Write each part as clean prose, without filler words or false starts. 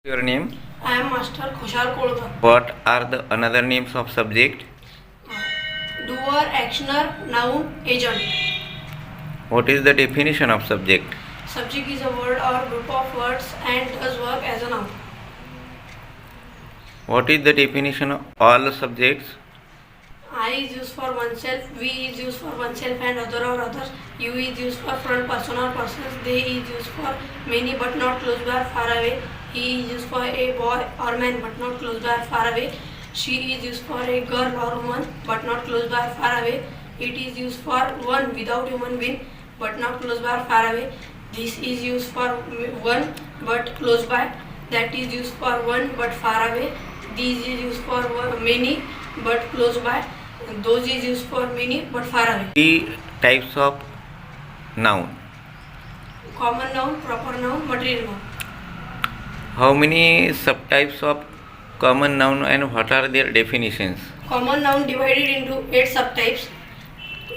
Your name? I am Master Khushal Kolkar. What are the another names of subject? Doer, actioner, noun, agent. What is the definition of subject? Subject is a word or group of words and does work as a noun. What is the definition of all subjects? I is used for oneself, we is used for oneself and other or others, you is used for front person or persons, they is used for many but not close by or far away, he is used for a boy or man but not close by or far away, she is used for a girl or woman but not close by or far away, it is used for one without human being but not close by or far away, this is used for one but close by, that is used for one but far away, these is used for many but close by, those is used for many but far away. Three types of noun. Common noun, proper noun, material noun. How many subtypes of common noun and what are their definitions? Common noun divided into 8 subtypes.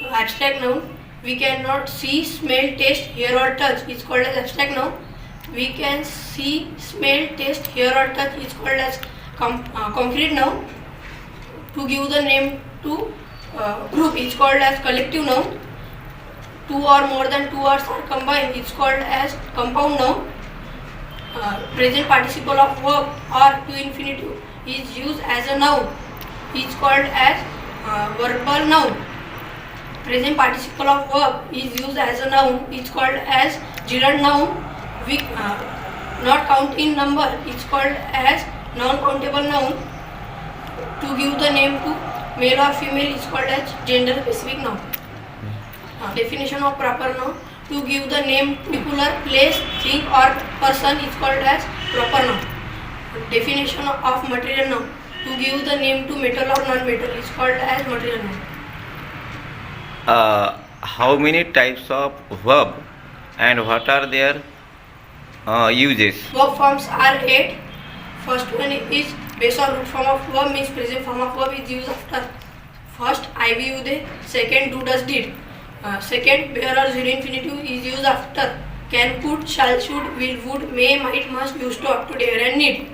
Abstract noun, we cannot see, smell, taste, hear or touch, is called as abstract noun. We can see, smell, taste, hear or touch, is called as concrete noun. To give the name to group, is called as collective noun. Two or more than two words are combined, it's called as compound noun. Present participle of verb or to infinitive is used as a noun, it's called as verbal noun. Present participle of verb is used as a noun, it's called as gerund noun. We not count in number, it's called as non-countable noun. To give the name to male or female is called as gender specific noun. Definition of proper noun, to give the name to particular place, thing or person is called as proper noun. Definition of material noun, to give the name to metal or non-metal is called as material noun. How many types of verb and what are their uses? Verb forms are 8. First one is base or root form of verb, means present form of verb is used after first I, we, you, they. Second do, does, did. Second where or zero infinitive is used after can, could, shall, should, will, would, may, might, must, used to, up to, dare and need.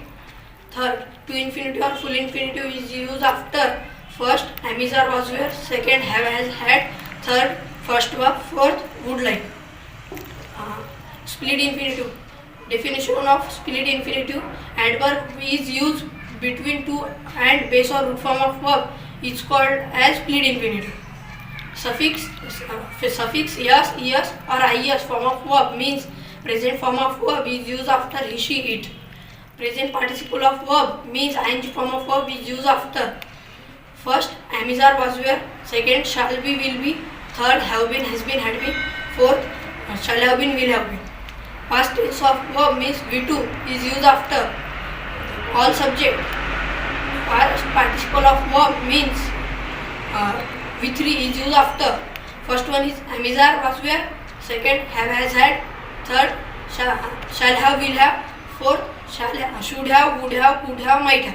Third to infinitive or full infinitive is used after first am, is, or, was, were. Second have, has, had. Third first verb. Fourth would, like. Split infinitive. Definition of split infinitive, adverb is used between two and base or root form of verb, it's called as split infinitive. Suffix yes, es or ies form of verb means present form of verb is used after he, she, it. Present participle of verb means ing form of verb is used after first am, is, or, was, were. Second shall be, will be. Third have been, has been, had been. Fourth shall have been, will have been. Past tense of verb means V2 is used after all subject. Past participle of verb means V3 is used after. First one is am, is, are, was, were. Second have, has, had. Third shall have, will have. Fourth should have, would have, could have, might have.